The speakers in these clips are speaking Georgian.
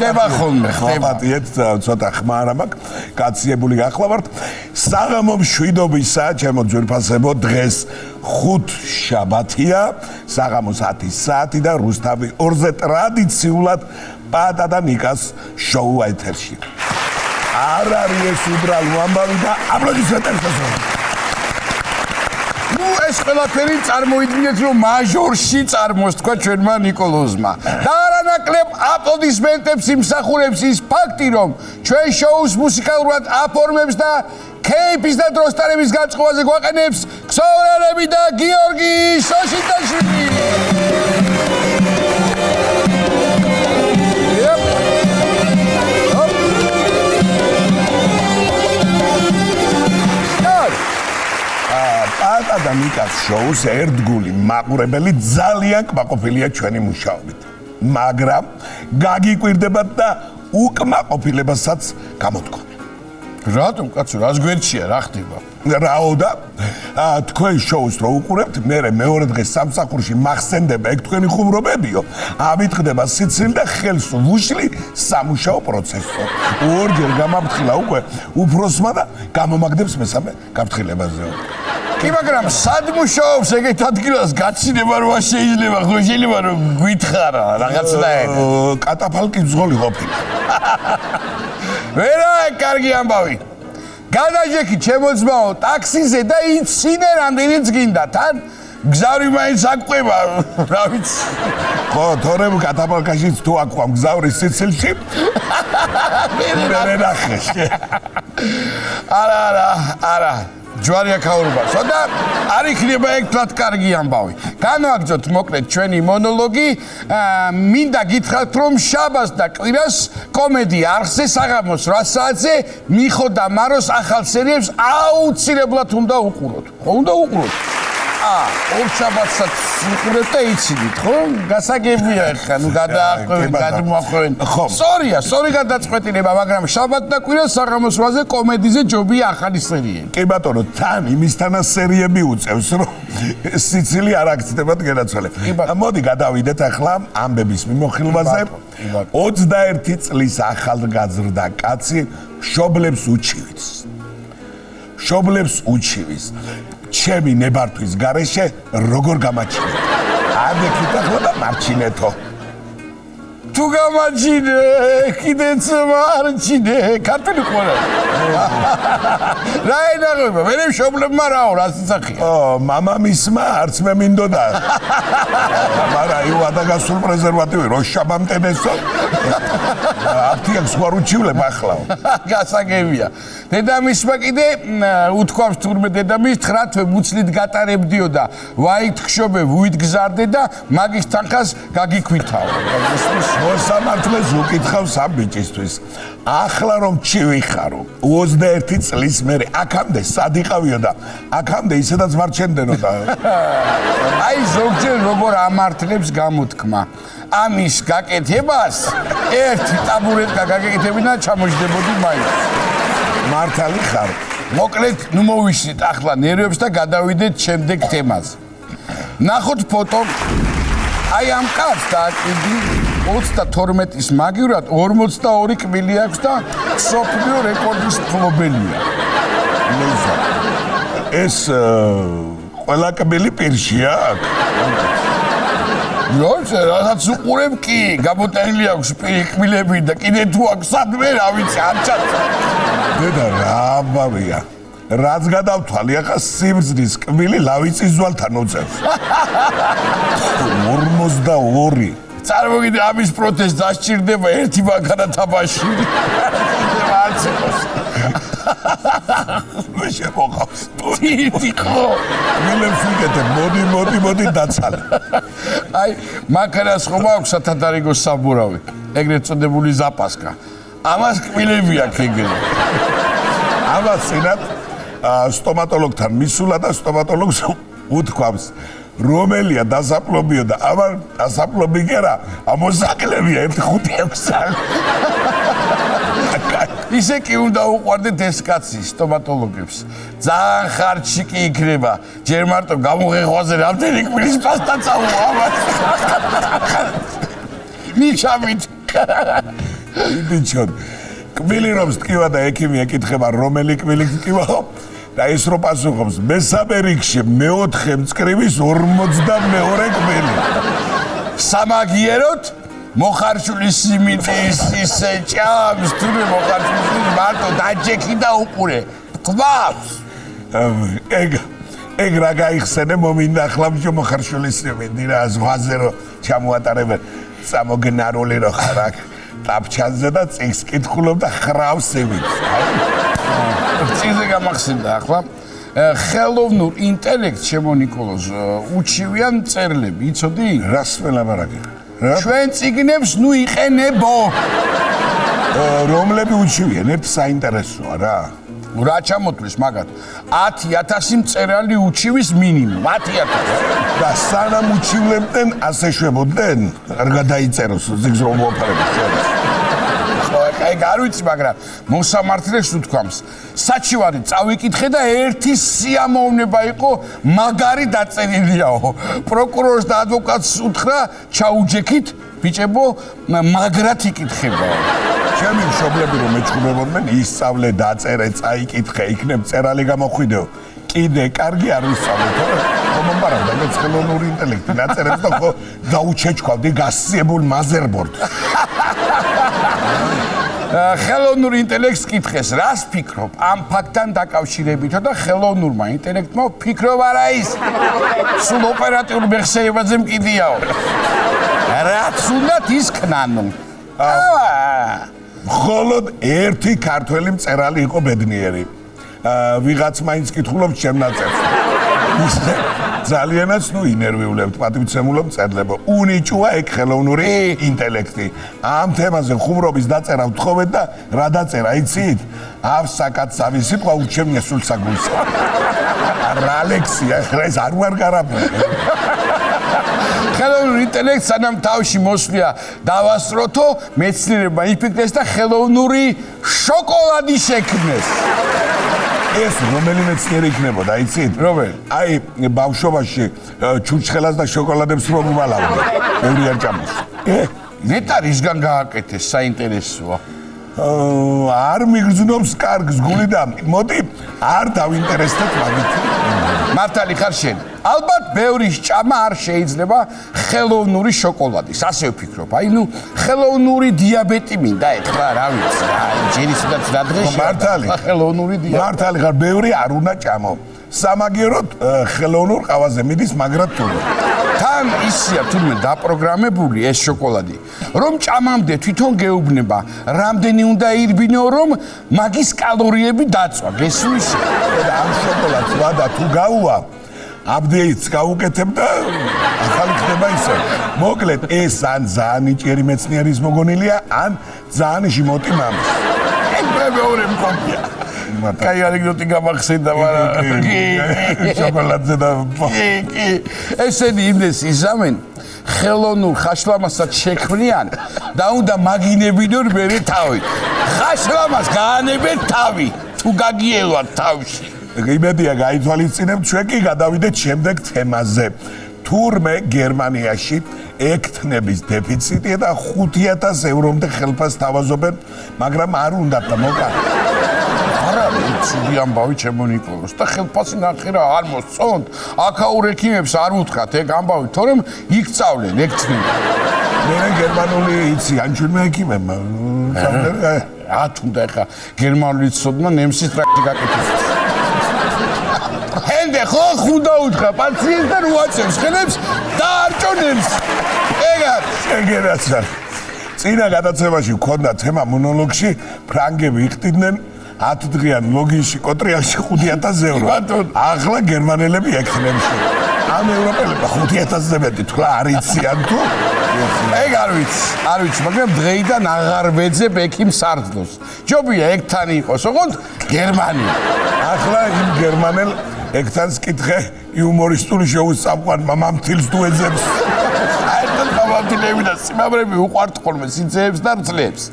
ხდება ხოლმე, ხდება. მოგესალმებით, ცოტა ხმა არა მაქვს, კაციებული გახლავართ. საღამო მშვიდობისა, ჩემო ძვირფასებო, დღეს 5 შაბათია, საღამოს 10 საათი და რუსთავი 2-ზე ტრადიციულად პატა და ნიკას შოუ ეთერში. არ არის ეს უბრალო ამბავი და აპლოდისმენტებს გასვათ. ეს ყველაფერი წარმოიდგინეთ, რომ მაჟორში წარმოსთქვა ჩვენმა ნიკოლოზმა. და არანაკლებ აპლოდისმენტებს იმსახურებს ის ფაქტი, რომ ჩვენ შოუს მუსიკალურად აფორმებს და ქეიფის და დროსტარების გაწყობაზე გვაყენებს ქსოვრანები და გიორგი სოშიტაშვილი. პატა და ნიკას შოუს ერთგული მაყურებელი ძალიან კმაყოფილია ჩვენი მუშაობით. მაგრამ გაგიკვირდებათ და უკმაყოფილებასაც გამოთქვამენ. რატომ კაცო, რას გვერდშია, რა ხდება? რაო და თქვენ შოუს რო უყურებთ, მეორე დღეს სამსახურში მახსენდება ეგ თქვენი ხუმრობებიო. ამით ხდება სიცილი და ხელს ვუშლი სამუშაო პროცესო. ორჯერ გამაფრთხილა უკვე უფროსმა და გამომაგდებს მესამე გაფრთხილებაზეო. კი, მაგრამ სად მუშაობს ეგეთ ადგილას გაცინება რა შეიძლება, ხო შეიძლება რომ გვითხრა რაღაცნაირად. კატაფალკი ძღოლი ყოფილა. ვერა, კარგი ამბავი. გადაჟექი ჩემო ძმაო ტაქსიზე და იცინე რამდენიც გინდა თან გზავრი მაინც აკვება რა ვიცი ხო თორემ კატაფალკაშიც თუ აკვამ გზავრი სიცილში მე ნახე არა ჯვარია ქაურბასო და არ იქნება ეგ თლად კარგი ამბავი. განვაგრძოთ მოკლედ ჩვენი მონოლოგი. მინდა გითხრათ რომ შაბათს და კვირას კომედი არხზე საღამოს 8 საათზე მიხო და მაროს ახალ სერიებს აუცილებლად უნდა უყუროთ. ხო უნდა უყუროთ. ორ შაბათსაც უყურეთ და იცით, ხო? გასაგებია ხა, ნუ გადაახვევენ, გადმოახვევენ. სწორი გადაწყვეტილება, მაგრამ შაბათ და კვირას საღამოს 8-ზე კომედიზე ჯობია ახალი სერიები. კი ბატონო, თან იმისთანა სერიები უწევს, რომ სიცილი არ აქცდებათ გენაცვალებ. მოდი გადავიდეთ ახლა ამბების მიმოხილვაზე. 21 წლის ახალგაზრდა კაცი მშობლებს უჩივის. ჩემი ნებართვის გარეშე როგორ გამაჩინე. ადექით ახლა და მარჩინეთო. თუ გამაჩინე, კიდეც მარჩინე, ქართული ყურა. რა ენაღება, მე მშობლებმა რაო, რას იცახია? მამამისმა არც მე მინდოდა. მაგრამ იუადა გასულ პრეზერვატივი რო შაბამტენესო. აფთიაქ სხვა რუჩივლებ ახლაო. გასაგებია. დედამისმა კიდე უთქვამს თურმე დედამის 9 თვე მუცლით გატარებდიო და ვაით ხშობე ვუით გზარდე და მაგის თანხას გაგიქვითაო. მოსამართლეს უკითხავს ამ ბიჭისთვის. ახლა რომ ჩივიხარო 21 წლის მერე აქამდე სად იყავიო და აქამდე ისედაც მარჩენდენო და აი ზოგჯერ როგორ ამართლებს გამოთქმა. ამის გაკეთებას ერთი ტაბურეტკა გაგეკეთებინა ჩამოждდებოდი მაინც. მართალი ხარ. მოკლედ ნუ მოვიშლით ახლა ნერვებს და გადავიდეთ შემდეგ თემაზე. ნახოთ ფოტო. აი ამ კაცს დააკვირდი 32-ის მაგივრად 42 კბილი აქვს და სოფლიო რეკორდის მფლობელია. ეს ყველა კბილი პირშია აქ. რაღაც უყურებ კი, გამოტანილი აქვს პირი კბილები და კიდე თუ აქვს სადმე რა ვიცი არ ჩაცა. დედა რა ამბავია. რაც გადავთვალი ახლა სიბრძნის კბილი ლავიწის ძვალთან უწევს. 42. წარმოგიდე ამის პროტესტ დასჭირდება ერთი მანქანა თაბაში. არც იყოს. მე შემოყავს. თითქო. მილებს ვიკეთებ, მოდი დაცალე. აი, მანქანას ხომ აქვს სათადარიგო საბურავი, ეგრეთ წოდებული ზაპასკა. ამას კბილები აქვს ეგრე. ამას წინათ სტომატოლოგთან მისულა და სტომატოლოგს უთქვამს რომელია დასაპლობიო და ამან დასაპლობი კერა ამოსაკლებია 1-5-6 ისე კი უნდა უყვარდეთ ეს კაცი სტომატოლოგებს ძალიან ხარჯი კი იქნება ჯერ მარტო გამოღეღვაზე რამდენი კვირის პასტა წაუვა ამას მიშამით ბიჭო კბილი რომ სკივა და ექიმი ეკითხება რომელი კბილი სკივაო და ეს რო პასუხობს მესამე რიგში მეოთხე მწკრივის 42 კბილი სამაგიეროთ მოხარშული სიმინდის ისე ჭამს თურმე მოხარშული მარტო დაჯექი და უყურე თვავს ეგ რა გაიხსენე მომინდა ახლა მჯო მოხარშული სიმინდი რა ზღვაზე რო ჩამოატარებენ სამოგნარული რო ხარ ტაფჩანზე და წიგს კითხულობ და ხრავს სიმინდს წიგზე გამახსენდა ახლა ხელოვნურ ინტელექტს შემონიკოლოს უჩივიან მწერლები იცოდი რას ველაპარაკე ჩვენ წიგნებს ნუ იყენებო რომლები უჩივიან ერთ საინტერესოა რა რა ჩამოთვლის მაგათ 10,000 მწერალი უჩივის მინიმუმ 10,000 და სანამ უჩივლებდნენ ასე შვებოდნენ არ გადაიწეროს ზიგს რომ მოაფარებთ აი გარვიცი მაგრამ მოსამართლეს უთქვამს საჩივარი წავიკითხე და ერთი სიამოვნება იყო მაგარი დაწერილიაო პროკურორს და ადვოკატს უთხრა ჩაუჯექით ბიჭებო მაგრად იკითხებაო ჩემი მშობლები რომ ეჩხუბებოდნენ ისწავლე დაწერე წაიკითხე იქნებ წერალი გამოხვიდეო კიდე კარგი არ ვისწავლე თორე მომბარავდა მე ხელოვნური ინტელექტი დაწერებს და ხო დაუჩეჩქვავდი გასიებულ მაზერბორდს ხელოვნურ ინტელექტს კითხეს რას ფიქრობ ამ ფაქტთან დაკავშირებით და ხელოვნურმა ინტელექტმა ფიქრობ არა ის სულ ოპერატიულ მეხსიერებაზე მკიდიაო რაც უნდათ ის ქნანო მხოლოდ ერთი ქართველი მწერალი იყო ბედნიერი ვიღაც მაინც კითხულობს ჩემ ნაწერს ისე ძალიანაც ნუ ინერვიულებთ პატივცემულო მწერლებო უნიჭუა ეგ ხელოვნური ინტელექტი ამ თემაზე ხუმრობის დაწერა ვთხოვეთ და რა დაწერა იცით ავსაკაცავი სიტყვა ურჩევნია სულ საგულსა რა ლექსია ეს არ ვარ გარაფერი ხელოვნურ ინტელექტს სანამ თავში მოსვლია დავასწროთო მეცნიერებმა იფიქრეს და ხელოვნური შოკოლადი შექმნეს ეს რომელი მეცნიერი იქნებოდა იცით რომელი აი ბავშვობაში ჩურჩხელას და შოკოლადებს რომ უვალავდა ბევრი არ ჭამოს ნეტა რისგან გააკეთეს საინტერესოა არ მიგრძნობს კარგს გული და მოდი არ დავინტერესდეთ მაგით მართალი ხარ შენ ალბათ ბევრი ჭამა არ შეიძლება ხელოვნური შოკოლადის ასე ვფიქრობ აი ნუ ხელოვნური დიაბეტი მინდა ეხლა რა ვიცი ჯერისდაც დადღეშა მართალი ხელოვნური დიაბეტი მართალი ხარ ბევრი არ უნდა ჭამო სამაგიეროდ ხელოვნურ ყავაზე მიდის მაგრად თურმე თან ისია თურმე დაპროგრამებული ეს შოკოლადი რომ ჭამამდე თვითონ გეუბნება რამდენი უნდა ირბინო რომ მაგის კალორიები დაწვა გესმის და ამ შოკოლადს ვადა თუ გაუვა აპდეიტს გაუკეთებ და ახალი ხდება ისე მოკლედ ეს ან ძალიან ნიჭიერი მეცნიერის მოგონილია ან ძალიან ჟიმოტი მამის მე მეორე მქონია კაი ანეკდოტი გამახსენდა მაგრამ შოკოლადზე და ესენი იმდეს იზამენ ხელოვნურ ხაშლამასაც შექმნიან და უნდა მაგინებინონ მერე თავი ხაშლამას გაანებენ თავი თუ გაგიელვათ თავში იმედია გაითვალისწინებთ ჩვენ კი გადავიდეთ შემდეგ თემაზე თურმე გერმანიაში ექთნების დეფიციტია და 5,000 ევრომდე ხელფას თავაზობენ მაგრამ არ უნდათ და მოკან არა ცუდი ამბავი ჩემონიკოლოს და ხელფასი ნახე რა არ მოსწონთ აქაურ ექიმებს არ უთხრათ ეგ ამბავი თორემ იქწავლენ ექთნება მე გერმანული იცი ანჩურმა ექიმებმა რა თუნდა ხა გერმანული ცოდნა ნემსის ტრაქტი გაკეთეს ჰენდე ხო ხუნდა უთხრა პაციენტს და რუაცებს ხელებს და არჭონებს ეგერაცა წინა გადაცემაში მქონდა თემა მონოლოგში ფრანგები იყტიდნენ 10 დღიან ლოგინში კოტრიაში 5,000 ევრო ახლა გერმანელები ექთნებში ამ ევროპელებმა 5,000-ზე მეტი თქვა არ იციან თუ ეგ არ ვიცი მაგრამ დღეიდან აღარ ვეძებ ექიმ სარდლოს ჯობია ეგთან იყოს ოღონდ გერმანი ახლა იმ გერმანელ ეგთანს კითხე იუმორისტული შოუს წამყვან მამამთილს თუ ეძებს საერთოდ მამამთილები და სიმამრები უყვართ ხოლმე სიძეებს და რძლებს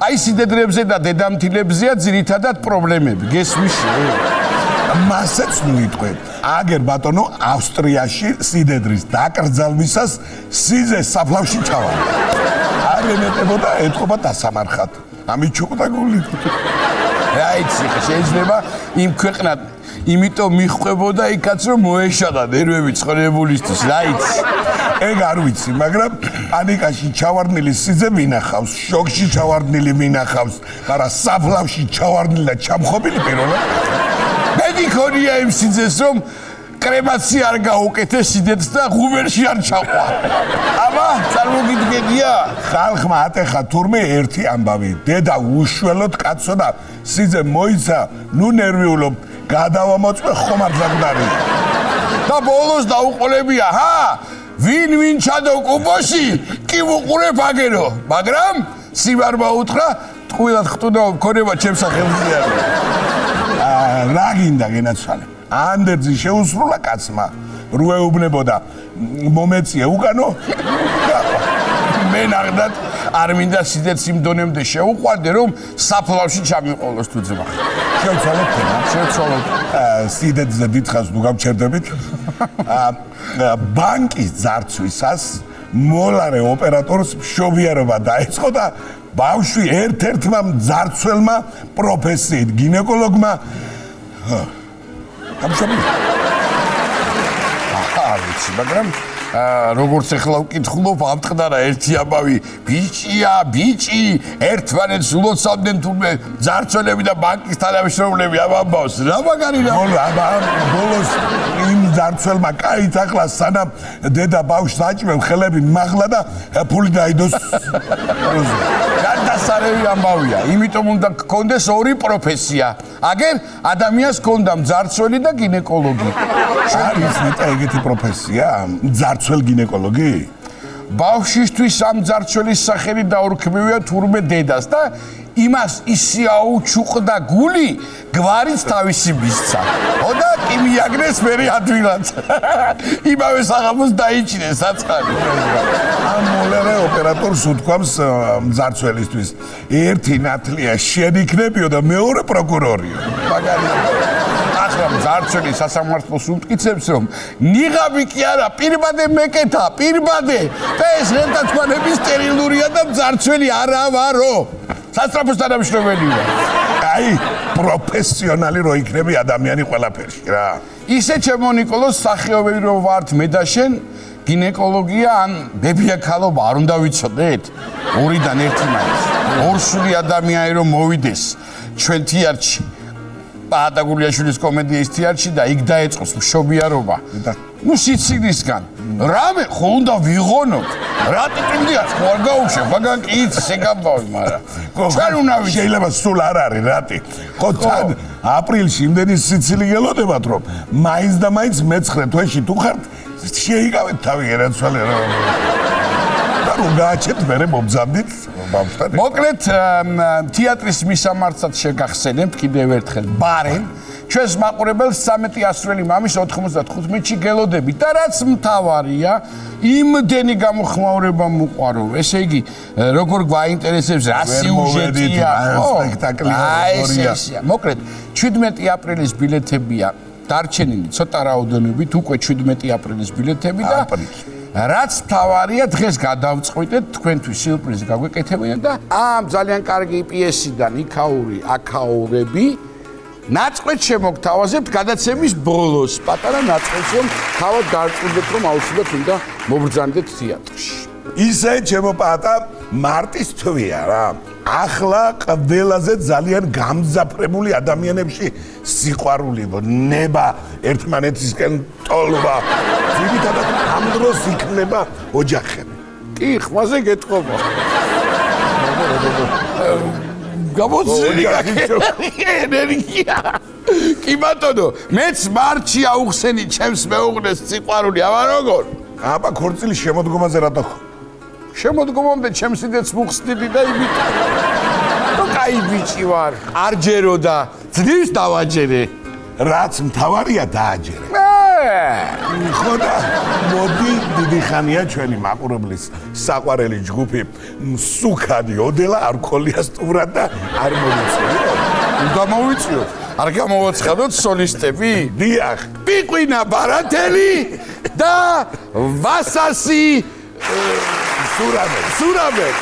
აი სიდედრებზე და დედამთილებზეა ძირითადად პრობლემები გესმის მასეც ნუიტყვე აგერ ბატონო ავსტრიაში სიდედრის დაკრძალვისას სიძე საფლავში ჩავალ არ ემეტებოდა ეთყობა დასამარხად. ამით ჩუყდა გული. რა იცი, შეიძლება იმ ქვეყნად იმიტომ მიხვდებოდა იქაც რომ მოეშალა ნერვები ცხოვრებულისთვის, რა იცი. ეგ არ ვიცი, მაგრამ პანიკაში ჩავარდნილი სიძე მინახავს, შოკში ჩავარდნილი მინახავს, მაგრამ საფლავში ჩავარდნილი და ჩამხობილი პირველად. მე მიქონია იმ სიძეს რომ კრემაცია არ გაუკეთეს სიდეთს და ღუმელში არ ჩაყვა. აბა, წარმოგიდგენია? ხალხმა ატეხა თურმე ერთი ამბავი. დედა უშველოდ კაცო და სიძე მოიცა, ნუ ნერვიულობ, გადავამოწმე ხომ არ ზაგდარი. და ბოლოს დაუყოლებია, ჰა? ვინ ჩადო კუბოში? კი ვუყურებ აგერო, მაგრამ სიმარმა უთხრა, ტყუილად ხტუნდა მქონება ჩემს სახელზე არის. რა გინდა გენაცვალე? ანდერძი შეუსრულა კაცმა. რუეუბნებოდა მომეწია უკანო. მე ნახდათ არ მინდა სიდეც იმ დონემდე შეუყვარდე რომ საფლავში ჩამიყოლოს თუ ძმა. შევცვალოთ თემა. შევცვალოთ. სიდეცზე დიდხანს თუ გავჩერდებით. ბანკის ძარცვისას მოლარე ოპერატორს მშობიარობა დაეწყო და ბავშვი ერთ-ერთმა ძარცველმა პროფესიით გინეკოლოგმა გამშობია. არ ვიცი, მაგრამ როგორც ახლა ვკითხულობ, ამტყდარა ერთი ამბავი, ბიჭი, ერთმანეთს ულოცავდნენ თურმე ძარცველები და ბანკის თანამშრომლები ამ ამბავს. რა მაგარი რა? ბოლოს იმ ძარცველმა კაით ახლა სანამ დედა ბავშვს აჭმევ ხელები მაღლა და ფული დაიდოს. გადასარევი ამბავია, იმიტომ უნდა გქონდეს ორი პროფესია. აგერ ადამიანს ჰქონდა ძარცველი და გინეკოლოგი. არის მეტა ეგეთი პროფესია? ძარცველ გინეკოლოგი? ბავშვისთვის ამ ძარცველის სახელი დაურქმევია თურმე დედას და იმას ისე აუჩუყდა გული, გვარიც თავისი მისცა. ოდა კი მიაგნეს მერე ადვილად. იმავე საღამოს დაიჭინეს საწყარი. ამ მოლერე ოპერატორს უთქვამს ძარცველისთვის. ერთი ნათლია შენ იქნებიო და მეორე პროკურორიო. მაგარი ახლა ძარცველი სასამართლოს უმტკიცებს რომ ნიღაბი კი არა, პირბადე მეკეთა, პირბადე. და ეს რენტათმანები სტერილურია და ძარცველი არა ვარო. სასწრაფოს თანამშრომელია. აი, პროფესიონალი რო იქნები ადამიანი ყველაფერში რა. ისე ჩემო ნიკოლოს სახეობები რო ვართ მე და შენ გინეკოლოგია ან ბებიაქალობა არ უნდა ვიცოდეთ? ორიდან ერთი მაინც. ორსული ადამიანი რომ მოვიდეს ჩვენ თეატრში. პაატაგულიაშვილის კომედიის თეატრში და იქ დაეწყოს მშობიარობა. ნუ სიცილისგან. რამე ხო უნდა ვიღონოთ. რა ტიპინდია ხო არ გაუშვებ, მაგან კი იცი შეგაბავი, მაგრამ ჩვენ უნდა შეიძლება სულ არ არის რატი. ხო თან აპრილში იმდენი სიცილი გელოდებათ რომ მაინც და მაინც მე-9 თვეში თუ ხართ შეიგავეთ თავი ერაცვალე რა. და რომ გააჩეთ მერე მომძამდით ბავშვთან. მოკლედ თეატრის მისამართსაც შეგახსენებთ კიდევ ერთხელ ბარენ ჩვენს მაყურებელს 13 ასრველი მამის 95-ში გელოდებით და რაც მთავარია იმდენი გამოხმაურება მოყვარო. ესე იგი როგორ გვაინტერესებს რა სიუჟეტია სპექტაკლია. მოკლედ 17 აპრილის ბილეთებია დარჩენილი ცოტა რაოდენობით უკვე 17 აპრილის ბილეთები და რაც მთავარია დღეს გადავწყვიტეთ თქვენთვის სიურპრიზი გაგვეკეთებინა და ამ ძალიან კარგი პიესიდან იქაური აქაურები ნაწყვეტ შემოგთავაზებთ გადაცემის ბოლოს პატარა ნაწყვეტს რომ თავად დარწმუნდეთ რომ აუცილებლად უნდა მობრძანდეთ თეატრში. ისე ჩემო პატა მარტის თვეა რა. ახლა ყველაზე ძალიან გამძაფრებული ადამიანებში სიყვარული, ნება ერთმანეთისკენ ტოლვა. ძირითადად ამ დროს იქნება ოჯახები. კი, ხმაზე გეტყობა. გამოცილი ენერგია. კი ბატონო, მეც მარტში აუხსენი ჩემს მეუღლეს სიყვარული, აბა როგორ? აბა ქორწილი შემოდგომაზე რა დახო? შემოდგომამდე ჩემს იდეც მუხსნილი და იმიტომ. ნუ კაი ბიჭი ვარ. არ ჯერო და ძლივს დავაჯერე. რაც მთავარია დააჯერე. ხო და მოდი დიდი ხანია ჩვენი მაყურებლის საყვარელი ჯგუფი მსუქადი ოდელა არ გქონია სტუმრად და არ მოვიწიო. უნდა მოვიწიოთ. არ გამოვაცხადოთ სოლისტები? დიახ. პიყვინა ბარათელი და ვასასი სურამელი.